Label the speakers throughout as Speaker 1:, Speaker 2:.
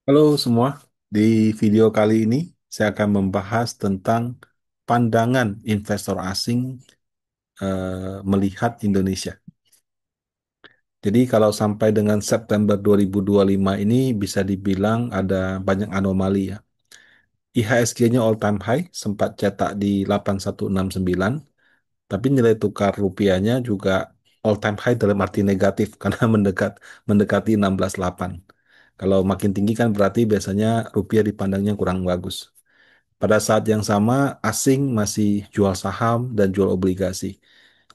Speaker 1: Halo semua, di video kali ini saya akan membahas tentang pandangan investor asing melihat Indonesia. Jadi kalau sampai dengan September 2025 ini bisa dibilang ada banyak anomali ya. IHSG-nya all time high, sempat cetak di 8169, tapi nilai tukar rupiahnya juga all time high dalam arti negatif karena mendekati 16,8. Kalau makin tinggi kan berarti biasanya rupiah dipandangnya kurang bagus. Pada saat yang sama, asing masih jual saham dan jual obligasi.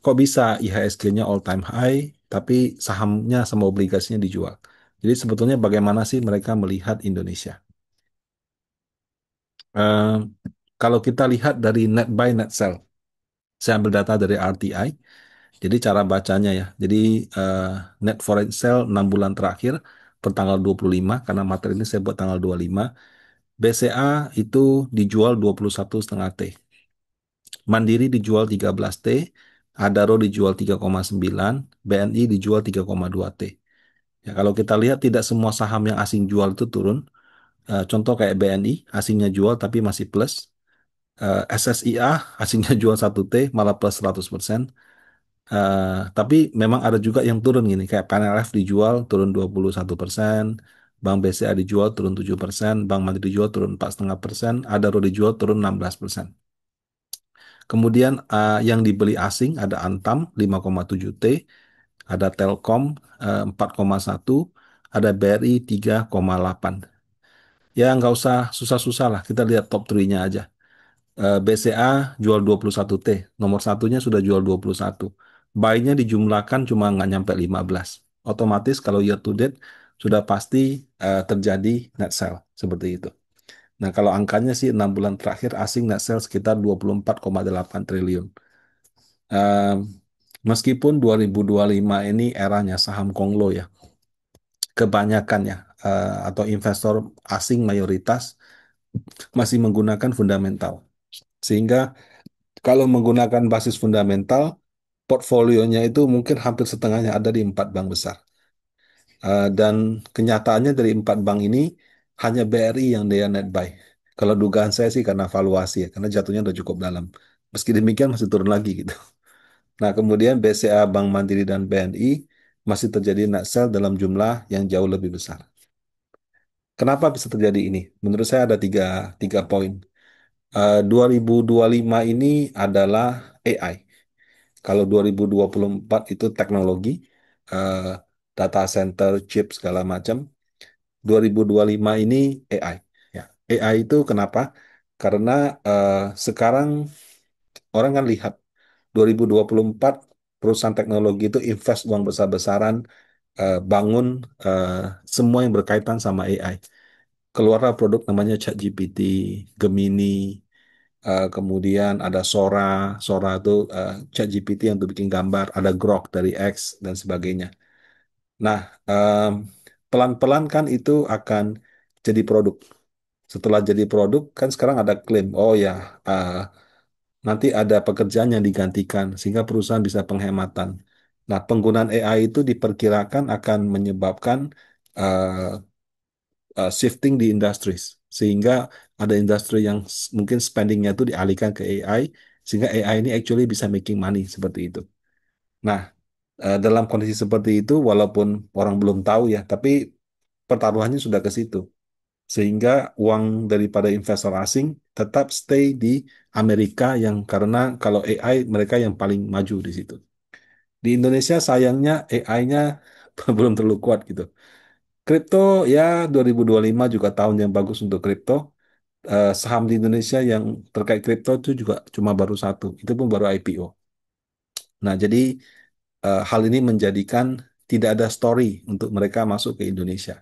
Speaker 1: Kok bisa IHSG-nya all time high, tapi sahamnya sama obligasinya dijual? Jadi sebetulnya bagaimana sih mereka melihat Indonesia? Eh, Kalau kita lihat dari net buy, net sell, saya ambil data dari RTI. Jadi cara bacanya ya. Jadi eh, net foreign sell 6 bulan terakhir per tanggal 25, karena materi ini saya buat tanggal 25. BCA itu dijual 21,5 T. Mandiri dijual 13 T, Adaro dijual 3,9, BNI dijual 3,2 T. Ya, kalau kita lihat tidak semua saham yang asing jual itu turun. Contoh kayak BNI, asingnya jual tapi masih plus. SSIA, asingnya jual 1 T, malah plus 100%. Tapi memang ada juga yang turun gini, kayak PNLF dijual turun 21%, Bank BCA dijual turun 7%, Bank Mandiri dijual turun 4,5%, Adaro dijual turun 16%. Kemudian yang dibeli asing ada Antam 5,7 T, ada Telkom 4,1, ada BRI 3,8. Ya nggak usah susah-susah lah, kita lihat top 3-nya aja. BCA jual 21 T, nomor satunya sudah jual 21. Buy-nya dijumlahkan cuma nggak nyampe 15. Otomatis kalau year to date sudah pasti terjadi net sell seperti itu. Nah, kalau angkanya sih 6 bulan terakhir asing net sell sekitar 24,8 triliun. Eh, Meskipun 2025 ini eranya saham Konglo ya, kebanyakan ya, atau investor asing mayoritas masih menggunakan fundamental. Sehingga kalau menggunakan basis fundamental, portfolionya itu mungkin hampir setengahnya ada di 4 bank besar. Dan kenyataannya dari 4 bank ini hanya BRI yang dia net buy. Kalau dugaan saya sih karena valuasi ya, karena jatuhnya udah cukup dalam. Meski demikian masih turun lagi gitu. Nah, kemudian BCA, Bank Mandiri, dan BNI masih terjadi net sell dalam jumlah yang jauh lebih besar. Kenapa bisa terjadi ini? Menurut saya ada tiga poin. 2025 ini adalah AI. Kalau 2024 itu teknologi, eh, data center, chip, segala macam. 2025 ini AI. Ya. AI itu kenapa? Karena eh, sekarang orang kan lihat 2024 perusahaan teknologi itu invest uang besar-besaran bangun eh, semua yang berkaitan sama AI. Keluarlah produk namanya ChatGPT, Gemini, kemudian ada Sora, Sora itu ChatGPT yang untuk bikin gambar, ada Grok dari X dan sebagainya. Nah, em, pelan-pelan kan itu akan jadi produk. Setelah jadi produk kan sekarang ada klaim, oh ya, eh, nanti ada pekerjaan yang digantikan sehingga perusahaan bisa penghematan. Nah, penggunaan AI itu diperkirakan akan menyebabkan eh, shifting di industries sehingga ada industri yang mungkin spendingnya itu dialihkan ke AI sehingga AI ini actually bisa making money seperti itu. Nah, dalam kondisi seperti itu walaupun orang belum tahu ya, tapi pertaruhannya sudah ke situ. Sehingga uang daripada investor asing tetap stay di Amerika yang karena kalau AI mereka yang paling maju di situ. Di Indonesia sayangnya AI-nya belum terlalu kuat gitu. Kripto ya 2025 juga tahun yang bagus untuk kripto. Saham di Indonesia yang terkait kripto itu juga cuma baru satu, itu pun baru IPO. Nah, jadi hal ini menjadikan tidak ada story untuk mereka masuk ke Indonesia.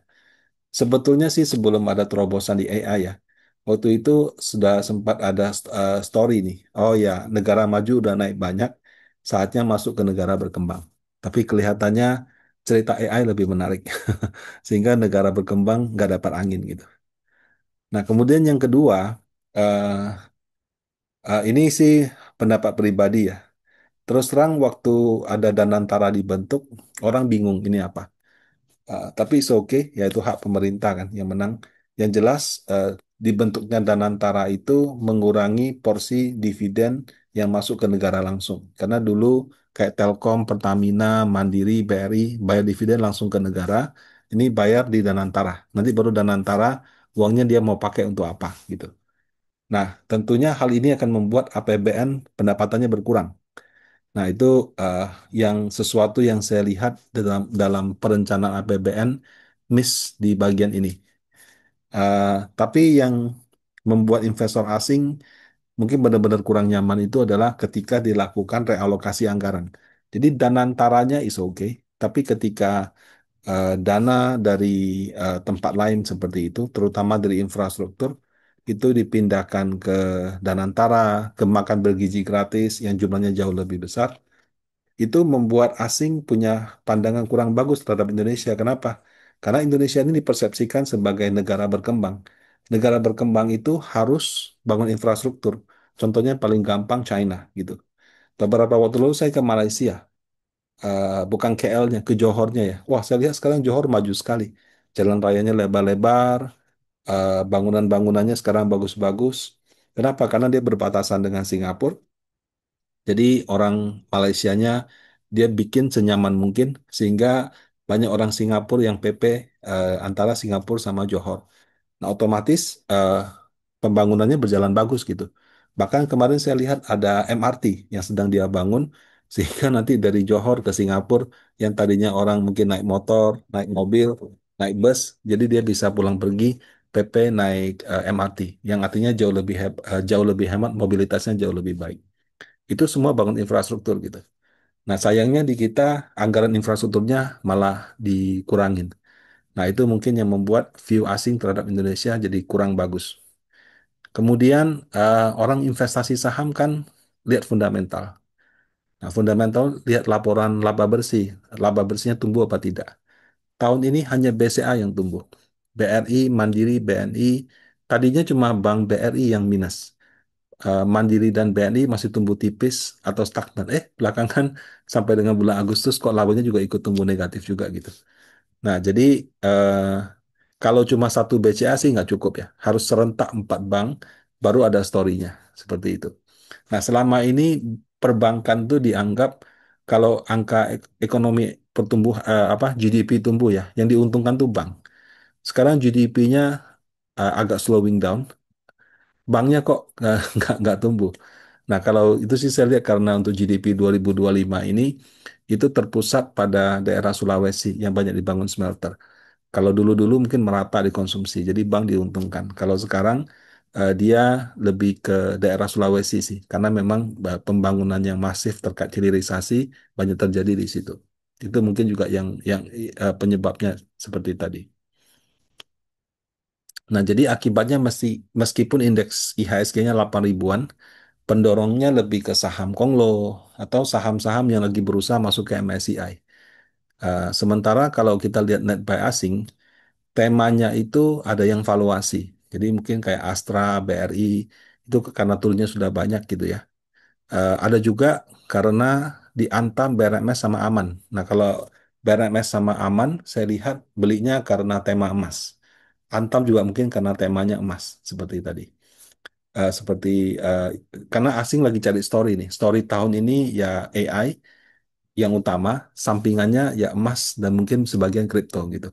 Speaker 1: Sebetulnya sih sebelum ada terobosan di AI ya, waktu itu sudah sempat ada story nih. Oh ya, negara maju udah naik banyak, saatnya masuk ke negara berkembang. Tapi kelihatannya cerita AI lebih menarik, sehingga negara berkembang nggak dapat angin gitu. Nah, kemudian yang kedua, eh, ini sih pendapat pribadi ya. Terus terang waktu ada Danantara dibentuk, orang bingung ini apa. Tapi it's okay, yaitu hak pemerintah kan yang menang. Yang jelas dibentuknya Danantara itu mengurangi porsi dividen yang masuk ke negara langsung. Karena dulu kayak Telkom, Pertamina, Mandiri, BRI bayar dividen langsung ke negara, ini bayar di Danantara. Nanti baru Danantara uangnya dia mau pakai untuk apa gitu. Nah, tentunya hal ini akan membuat APBN pendapatannya berkurang. Nah, itu eh, yang sesuatu yang saya lihat dalam perencanaan APBN miss di bagian ini. Tapi yang membuat investor asing mungkin benar-benar kurang nyaman itu adalah ketika dilakukan realokasi anggaran. Jadi danantaranya is okay, tapi ketika dana dari tempat lain seperti itu, terutama dari infrastruktur, itu dipindahkan ke Danantara, ke makan bergizi gratis yang jumlahnya jauh lebih besar, itu membuat asing punya pandangan kurang bagus terhadap Indonesia. Kenapa? Karena Indonesia ini dipersepsikan sebagai negara berkembang. Negara berkembang itu harus bangun infrastruktur. Contohnya paling gampang China gitu. Beberapa waktu lalu saya ke Malaysia, bukan KL-nya, ke Johornya ya. Wah, saya lihat sekarang Johor maju sekali. Jalan rayanya lebar-lebar, bangunan-bangunannya sekarang bagus-bagus. Kenapa? Karena dia berbatasan dengan Singapura. Jadi orang Malaysianya dia bikin senyaman mungkin sehingga banyak orang Singapura yang PP antara Singapura sama Johor. Nah, otomatis pembangunannya berjalan bagus gitu. Bahkan kemarin saya lihat ada MRT yang sedang dia bangun sehingga nanti dari Johor ke Singapura yang tadinya orang mungkin naik motor, naik mobil, naik bus, jadi dia bisa pulang pergi PP naik MRT yang artinya jauh lebih hemat, mobilitasnya jauh lebih baik. Itu semua bangun infrastruktur gitu. Nah, sayangnya di kita anggaran infrastrukturnya malah dikurangin. Nah, itu mungkin yang membuat view asing terhadap Indonesia jadi kurang bagus. Kemudian orang investasi saham kan lihat fundamental. Nah, fundamental lihat laporan laba bersih. Laba bersihnya tumbuh apa tidak. Tahun ini hanya BCA yang tumbuh. BRI, Mandiri, BNI. Tadinya cuma Bank BRI yang minus. Mandiri dan BNI masih tumbuh tipis atau stagnan. Belakangan sampai dengan bulan Agustus kok labanya juga ikut tumbuh negatif juga gitu. Nah, jadi eh, kalau cuma satu BCA sih nggak cukup ya. Harus serentak 4 bank baru ada story-nya. Seperti itu. Nah, selama ini perbankan tuh dianggap kalau angka ekonomi apa GDP tumbuh ya, yang diuntungkan tuh bank. Sekarang GDP-nya agak slowing down, banknya kok nggak tumbuh. Nah, kalau itu sih saya lihat karena untuk GDP 2025 ini itu terpusat pada daerah Sulawesi yang banyak dibangun smelter. Kalau dulu-dulu mungkin merata dikonsumsi, jadi bank diuntungkan. Kalau sekarang dia lebih ke daerah Sulawesi sih, karena memang pembangunan yang masif terkait hilirisasi banyak terjadi di situ. Itu mungkin juga yang penyebabnya seperti tadi. Nah, jadi akibatnya meskipun indeks IHSG-nya 8 ribuan, pendorongnya lebih ke saham Konglo atau saham-saham yang lagi berusaha masuk ke MSCI. Sementara kalau kita lihat net buy asing, temanya itu ada yang valuasi. Jadi mungkin kayak Astra, BRI, itu karena turunnya sudah banyak gitu ya. Ada juga karena diantam BRMS sama Aman. Nah, kalau BRMS sama Aman, saya lihat belinya karena tema emas. Antam juga mungkin karena temanya emas, seperti tadi. Seperti eh, karena asing lagi cari story nih. Story tahun ini ya AI yang utama, sampingannya ya emas dan mungkin sebagian kripto gitu.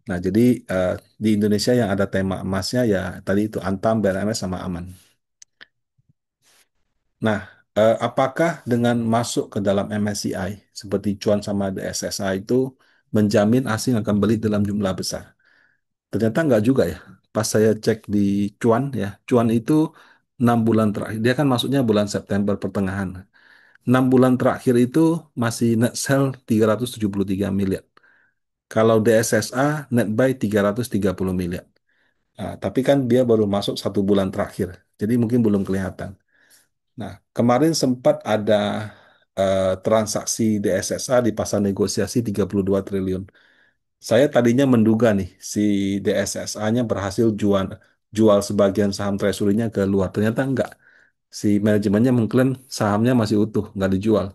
Speaker 1: Nah, jadi eh, di Indonesia yang ada tema emasnya ya tadi itu Antam, BRMS sama Aman. Nah, apakah dengan masuk ke dalam MSCI seperti Cuan sama DSSA itu menjamin asing akan beli dalam jumlah besar? Ternyata nggak juga ya. Pas saya cek di Cuan ya, Cuan itu 6 bulan terakhir. Dia kan masuknya bulan September pertengahan. 6 bulan terakhir itu masih net sell 373 miliar. Kalau DSSA net buy 330 miliar. Nah, tapi kan dia baru masuk 1 bulan terakhir, jadi mungkin belum kelihatan. Nah, kemarin sempat ada transaksi DSSA di pasar negosiasi 32 triliun. Saya tadinya menduga nih si DSSA-nya berhasil jual sebagian saham treasury-nya ke luar. Ternyata enggak. Si manajemennya mengklaim sahamnya masih utuh, nggak dijual.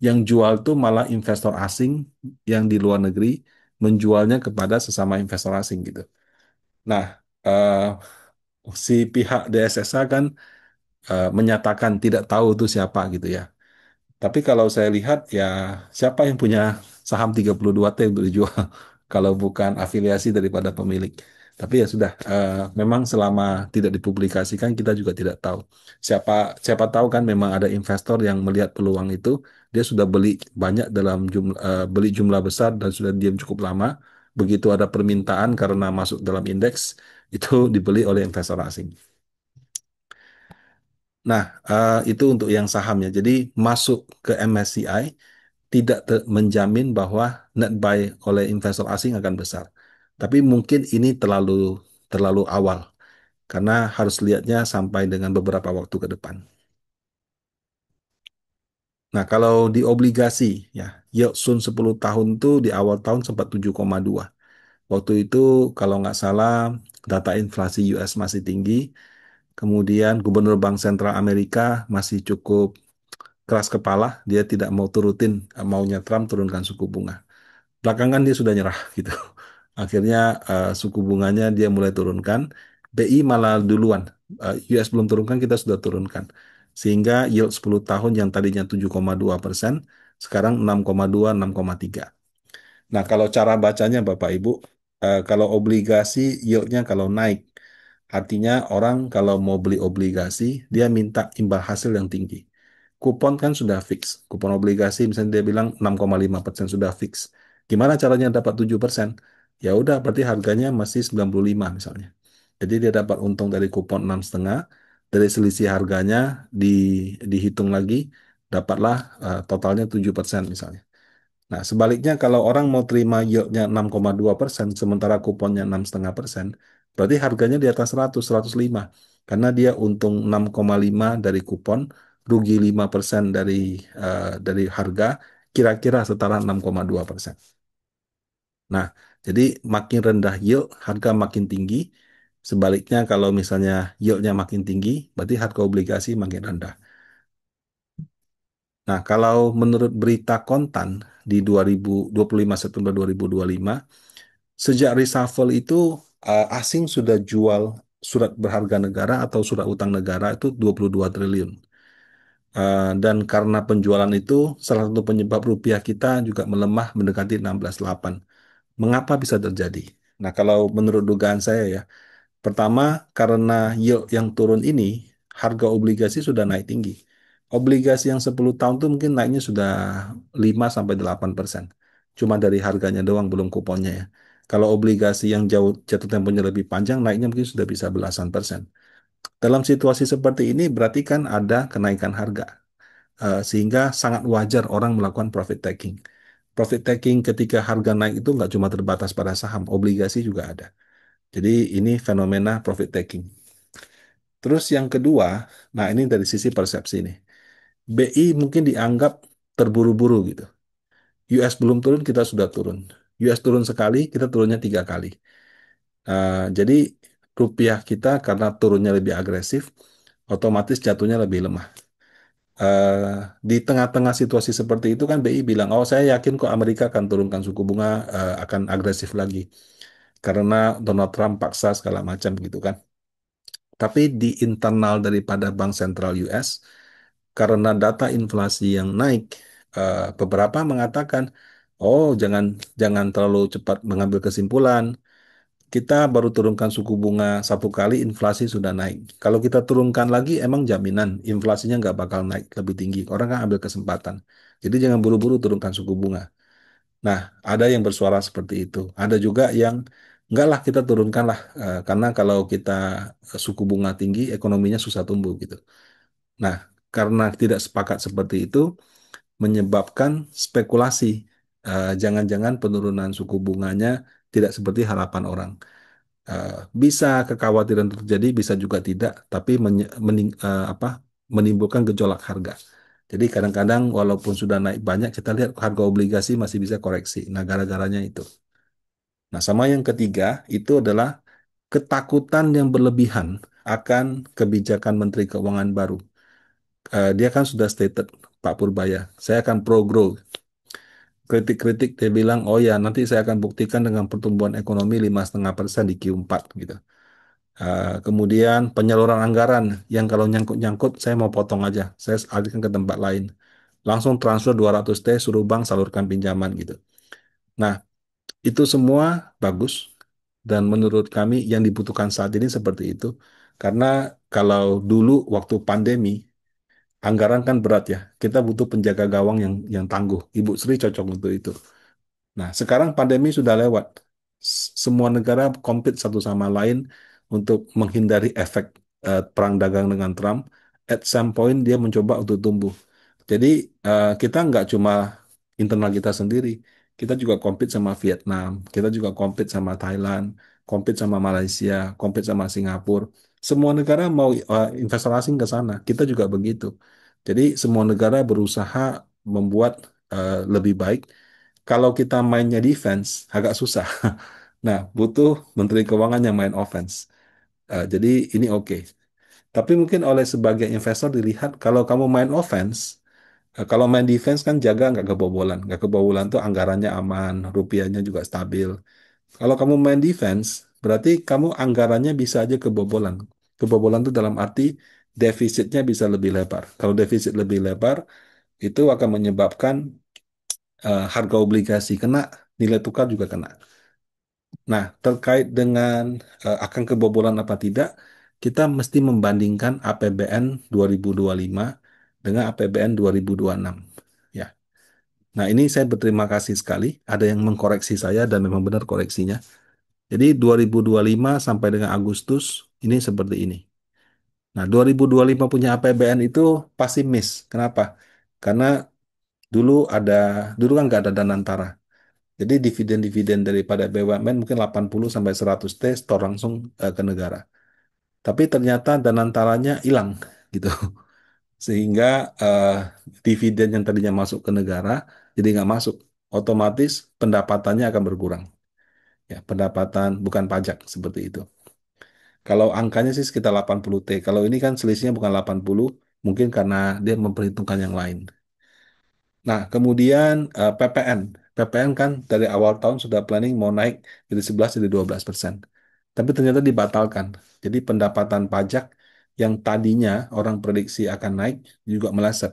Speaker 1: Yang jual tuh malah investor asing yang di luar negeri menjualnya kepada sesama investor asing gitu. Nah, eh, si pihak DSSA kan menyatakan tidak tahu itu siapa gitu ya. Tapi kalau saya lihat ya siapa yang punya saham 32T untuk dijual kalau bukan afiliasi daripada pemilik. Tapi ya sudah, memang selama tidak dipublikasikan kita juga tidak tahu. Siapa siapa tahu kan memang ada investor yang melihat peluang itu, dia sudah beli banyak dalam jumlah beli jumlah besar dan sudah diam cukup lama. Begitu ada permintaan karena masuk dalam indeks, itu dibeli oleh investor asing. Nah, itu untuk yang sahamnya. Jadi masuk ke MSCI tidak menjamin bahwa net buy oleh investor asing akan besar. Tapi mungkin ini terlalu terlalu awal karena harus lihatnya sampai dengan beberapa waktu ke depan. Nah, kalau di obligasi ya, yield Sun 10 tahun itu di awal tahun sempat 7,2. Waktu itu kalau nggak salah data inflasi US masih tinggi, kemudian Gubernur Bank Sentral Amerika masih cukup keras kepala, dia tidak mau turutin maunya Trump turunkan suku bunga. Belakangan dia sudah nyerah gitu. Akhirnya suku bunganya dia mulai turunkan. BI malah duluan. US belum turunkan, kita sudah turunkan. Sehingga yield 10 tahun yang tadinya 7,2%, sekarang 6,2, 6,3. Nah, kalau cara bacanya Bapak Ibu, kalau obligasi yieldnya kalau naik, artinya orang kalau mau beli obligasi, dia minta imbal hasil yang tinggi. Kupon kan sudah fix. Kupon obligasi misalnya dia bilang 6,5% sudah fix. Gimana caranya dapat 7%? Ya udah, berarti harganya masih 95 misalnya. Jadi dia dapat untung dari kupon 6,5, dari selisih harganya di, dihitung lagi, dapatlah totalnya 7% misalnya. Nah, sebaliknya kalau orang mau terima yieldnya 6,2%, sementara kuponnya 6,5%, berarti harganya di atas 100, 105. Karena dia untung 6,5 dari kupon, rugi 5% dari harga, kira-kira setara 6,2%. Nah, jadi makin rendah yield, harga makin tinggi. Sebaliknya kalau misalnya yieldnya makin tinggi, berarti harga obligasi makin rendah. Nah, kalau menurut berita kontan di 25 September 2025, sejak reshuffle itu asing sudah jual surat berharga negara atau surat utang negara itu 22 triliun. Dan karena penjualan itu, salah satu penyebab rupiah kita juga melemah mendekati 16,8. Mengapa bisa terjadi? Nah, kalau menurut dugaan saya ya, pertama, karena yield yang turun ini, harga obligasi sudah naik tinggi. Obligasi yang 10 tahun itu mungkin naiknya sudah 5-8%. Cuma dari harganya doang, belum kuponnya ya. Kalau obligasi yang jauh jatuh temponya lebih panjang, naiknya mungkin sudah bisa belasan persen. Dalam situasi seperti ini, berarti kan ada kenaikan harga. Sehingga sangat wajar orang melakukan profit taking. Profit taking ketika harga naik itu nggak cuma terbatas pada saham, obligasi juga ada. Jadi ini fenomena profit taking. Terus yang kedua, nah ini dari sisi persepsi nih. BI mungkin dianggap terburu-buru gitu. US belum turun, kita sudah turun. US turun sekali, kita turunnya 3 kali. Jadi rupiah kita karena turunnya lebih agresif, otomatis jatuhnya lebih lemah. Eh, di tengah-tengah situasi seperti itu kan BI bilang, oh saya yakin kok Amerika akan turunkan suku bunga, akan agresif lagi. Karena Donald Trump paksa segala macam gitu kan. Tapi di internal daripada Bank Sentral US, karena data inflasi yang naik, beberapa mengatakan, oh jangan jangan terlalu cepat mengambil kesimpulan. Kita baru turunkan suku bunga 1 kali, inflasi sudah naik. Kalau kita turunkan lagi, emang jaminan inflasinya nggak bakal naik lebih tinggi. Orang kan ambil kesempatan. Jadi jangan buru-buru turunkan suku bunga. Nah, ada yang bersuara seperti itu. Ada juga yang enggak lah kita turunkan lah, karena kalau kita suku bunga tinggi, ekonominya susah tumbuh gitu. Nah, karena tidak sepakat seperti itu, menyebabkan spekulasi. Jangan-jangan penurunan suku bunganya tidak seperti harapan orang. Eh, Bisa kekhawatiran terjadi, bisa juga tidak, tapi menimbulkan gejolak harga. Jadi kadang-kadang walaupun sudah naik banyak, kita lihat harga obligasi masih bisa koreksi. Nah, gara-garanya itu. Nah, sama yang ketiga, itu adalah ketakutan yang berlebihan akan kebijakan Menteri Keuangan baru. Dia kan sudah stated, Pak Purbaya, saya akan pro-grow. Kritik-kritik dia bilang, oh ya nanti saya akan buktikan dengan pertumbuhan ekonomi 5,5% di Q4 gitu. Kemudian penyaluran anggaran yang kalau nyangkut-nyangkut saya mau potong aja, saya alihkan ke tempat lain. Langsung transfer 200T, suruh bank salurkan pinjaman gitu. Nah, itu semua bagus dan menurut kami yang dibutuhkan saat ini seperti itu. Karena kalau dulu waktu pandemi, anggaran kan berat ya. Kita butuh penjaga gawang yang tangguh. Ibu Sri cocok untuk itu. Nah, sekarang pandemi sudah lewat. Semua negara compete satu sama lain untuk menghindari efek perang dagang dengan Trump. At some point dia mencoba untuk tumbuh. Jadi kita nggak cuma internal kita sendiri, kita juga compete sama Vietnam, kita juga compete sama Thailand, compete sama Malaysia, compete sama Singapura. Semua negara mau investor asing ke sana, kita juga begitu. Jadi semua negara berusaha membuat lebih baik. Kalau kita mainnya defense, agak susah. Nah, butuh Menteri Keuangan yang main offense. Jadi ini oke. Tapi mungkin oleh sebagian investor dilihat kalau kamu main offense, kalau main defense kan jaga nggak kebobolan. Nggak kebobolan tuh anggarannya aman, rupiahnya juga stabil. Kalau kamu main defense, berarti kamu anggarannya bisa aja kebobolan. Kebobolan itu dalam arti defisitnya bisa lebih lebar. Kalau defisit lebih lebar, itu akan menyebabkan harga obligasi kena, nilai tukar juga kena. Nah, terkait dengan akan kebobolan apa tidak, kita mesti membandingkan APBN 2025 dengan APBN 2026. Ya. Nah, ini saya berterima kasih sekali. Ada yang mengkoreksi saya dan memang benar koreksinya. Jadi 2025 sampai dengan Agustus ini seperti ini. Nah, 2025 punya APBN itu pasti miss. Kenapa? Karena dulu ada dulu kan nggak ada Danantara. Jadi dividen-dividen daripada BUMN mungkin 80 sampai 100 T store langsung ke negara. Tapi ternyata Danantaranya hilang gitu. Sehingga eh, dividen yang tadinya masuk ke negara jadi nggak masuk. Otomatis pendapatannya akan berkurang. Ya, pendapatan bukan pajak seperti itu. Kalau angkanya sih sekitar 80 T. Kalau ini kan selisihnya bukan 80, mungkin karena dia memperhitungkan yang lain. Nah, kemudian PPN. PPN kan dari awal tahun sudah planning mau naik dari 11 jadi 12%. Tapi ternyata dibatalkan. Jadi pendapatan pajak yang tadinya orang prediksi akan naik juga meleset.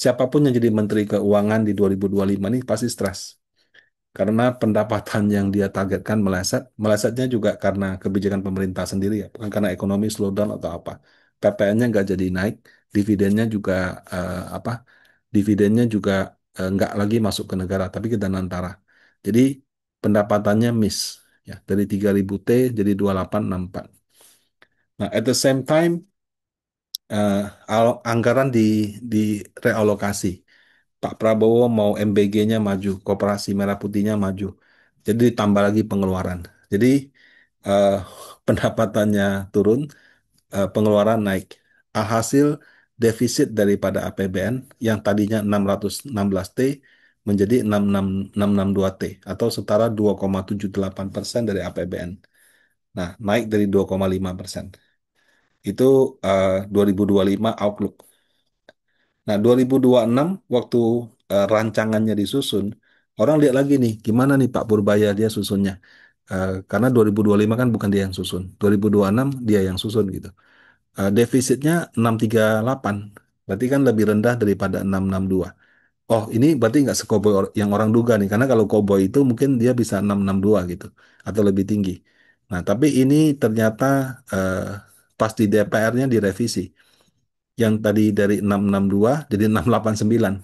Speaker 1: Siapapun yang jadi Menteri Keuangan di 2025 ini pasti stres. Karena pendapatan yang dia targetkan meleset. Melesetnya juga karena kebijakan pemerintah sendiri ya. Bukan karena ekonomi slowdown atau apa. PPN-nya nggak jadi naik. Dividennya juga apa? Dividennya juga nggak lagi masuk ke negara, tapi ke Danantara. Jadi pendapatannya miss. Ya, dari 3.000 T jadi 2864. Nah, at the same time, eh, anggaran di realokasi. Pak Prabowo mau MBG-nya maju, Koperasi Merah Putihnya maju. Jadi ditambah lagi pengeluaran. Jadi eh, pendapatannya turun, pengeluaran naik. Alhasil defisit daripada APBN yang tadinya 616 T menjadi 662 T atau setara 2,78% dari APBN. Nah, naik dari 2,5%. Itu 2025 outlook. Nah, 2026 waktu rancangannya disusun, orang lihat lagi nih, gimana nih Pak Purbaya dia susunnya. Karena 2025 kan bukan dia yang susun, 2026 dia yang susun gitu. Defisitnya 638, berarti kan lebih rendah daripada 662. Oh, ini berarti nggak sekoboy yang orang duga nih, karena kalau koboy itu mungkin dia bisa 662 gitu, atau lebih tinggi. Nah, tapi ini ternyata eh, pas di DPR-nya direvisi yang tadi dari 662 jadi 689.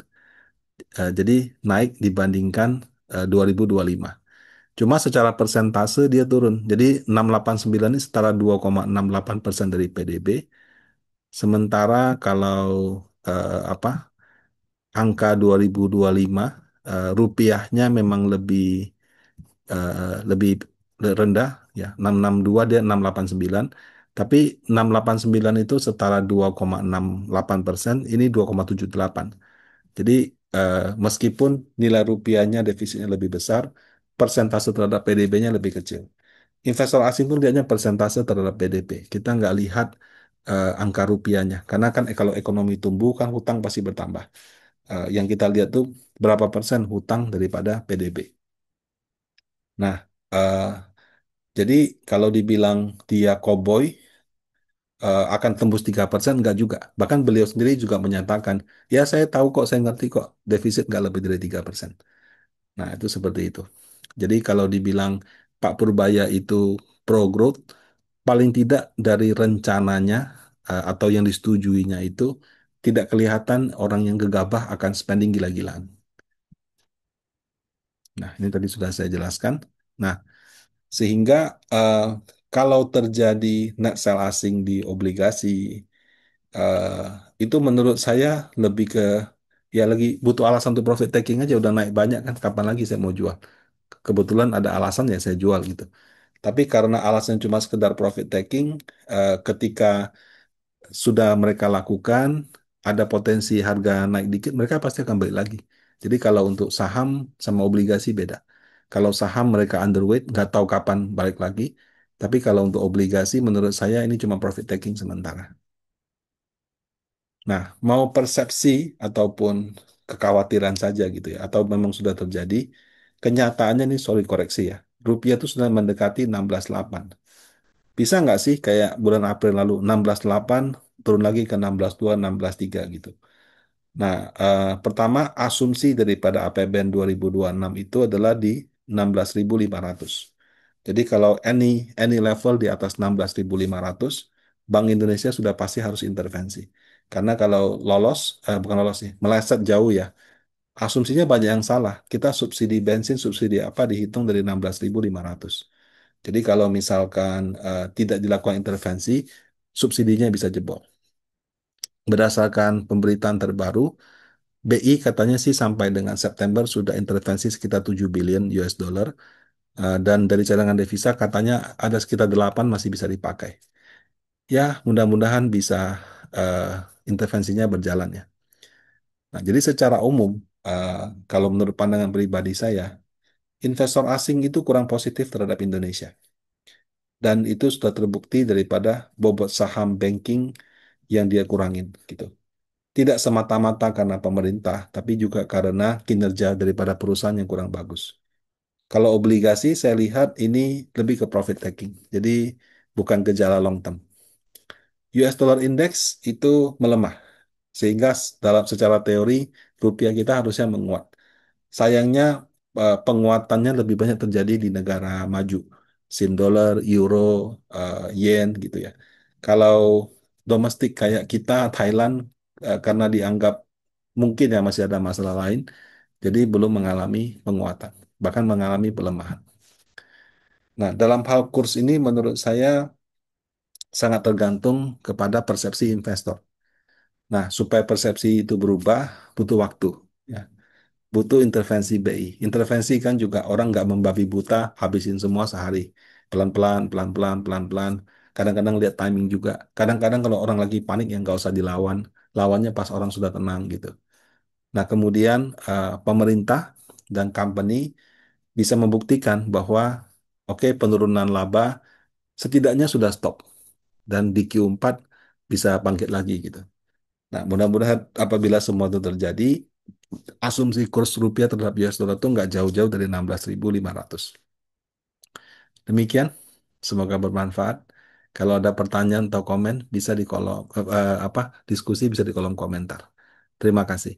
Speaker 1: Jadi naik dibandingkan 2025. Cuma secara persentase dia turun. Jadi 689 ini setara 2,68% dari PDB. Sementara kalau apa angka 2025 rupiahnya memang lebih rendah ya 662 dia 689. Tapi 689 itu setara 2,68%, ini 2,78. Jadi meskipun nilai rupiahnya defisitnya lebih besar, persentase terhadap PDB-nya lebih kecil. Investor asing pun lihatnya persentase terhadap PDB. Kita nggak lihat angka rupiahnya. Karena kan kalau ekonomi tumbuh kan hutang pasti bertambah. Yang kita lihat tuh berapa persen hutang daripada PDB. Nah, eh, Jadi kalau dibilang dia koboi akan tembus 3%, enggak juga. Bahkan beliau sendiri juga menyatakan, ya saya tahu kok, saya ngerti kok, defisit nggak lebih dari 3%. Nah, itu seperti itu. Jadi kalau dibilang Pak Purbaya itu pro growth, paling tidak dari rencananya atau yang disetujuinya itu tidak kelihatan orang yang gegabah akan spending gila-gilaan. Nah, ini tadi sudah saya jelaskan. Nah, sehingga eh, kalau terjadi net sell asing di obligasi, eh, itu menurut saya lebih ke ya lagi butuh alasan untuk profit taking aja, udah naik banyak kan, kapan lagi saya mau jual? Kebetulan ada alasan ya saya jual gitu. Tapi karena alasan cuma sekedar profit taking, ketika sudah mereka lakukan, ada potensi harga naik dikit, mereka pasti akan balik lagi. Jadi kalau untuk saham sama obligasi beda. Kalau saham mereka underweight, nggak tahu kapan balik lagi. Tapi kalau untuk obligasi, menurut saya ini cuma profit taking sementara. Nah, mau persepsi ataupun kekhawatiran saja gitu ya, atau memang sudah terjadi, kenyataannya ini sorry koreksi ya. Rupiah itu sudah mendekati 16,8. Bisa nggak sih kayak bulan April lalu 16,8 turun lagi ke 16,2, 16,3 gitu. Nah, pertama asumsi daripada APBN 2026 itu adalah di 16.500. Jadi kalau any level di atas 16.500, Bank Indonesia sudah pasti harus intervensi. Karena kalau lolos, bukan lolos sih, meleset jauh ya. Asumsinya banyak yang salah. Kita subsidi bensin, subsidi apa dihitung dari 16.500. Jadi kalau misalkan tidak dilakukan intervensi, subsidinya bisa jebol. Berdasarkan pemberitaan terbaru, BI katanya sih sampai dengan September sudah intervensi sekitar 7 billion US dollar. Dan dari cadangan devisa katanya ada sekitar 8 masih bisa dipakai. Ya, mudah-mudahan bisa eh, intervensinya berjalan ya. Nah, jadi secara umum, eh, kalau menurut pandangan pribadi saya, investor asing itu kurang positif terhadap Indonesia. Dan itu sudah terbukti daripada bobot saham banking yang dia kurangin gitu. Tidak semata-mata karena pemerintah, tapi juga karena kinerja daripada perusahaan yang kurang bagus. Kalau obligasi saya lihat ini lebih ke profit taking. Jadi bukan gejala long term. US dollar index itu melemah sehingga dalam secara teori rupiah kita harusnya menguat. Sayangnya penguatannya lebih banyak terjadi di negara maju, Sin dollar, euro, yen gitu ya. Kalau domestik kayak kita, Thailand, karena dianggap mungkin ya masih ada masalah lain, jadi belum mengalami penguatan, bahkan mengalami pelemahan. Nah, dalam hal kurs ini menurut saya sangat tergantung kepada persepsi investor. Nah, supaya persepsi itu berubah, butuh waktu. Ya. Butuh intervensi BI. Intervensi kan juga orang nggak membabi buta, habisin semua sehari. Pelan-pelan, pelan-pelan, pelan-pelan. Kadang-kadang lihat timing juga. Kadang-kadang kalau orang lagi panik yang nggak usah dilawan, lawannya pas orang sudah tenang gitu. Nah, kemudian pemerintah dan company bisa membuktikan bahwa oke penurunan laba setidaknya sudah stop dan di Q4 bisa bangkit lagi gitu. Nah, mudah-mudahan apabila semua itu terjadi, asumsi kurs rupiah terhadap US dollar itu nggak jauh-jauh dari 16.500. Demikian, semoga bermanfaat. Kalau ada pertanyaan atau komen, bisa di kolom apa diskusi bisa di kolom komentar. Terima kasih.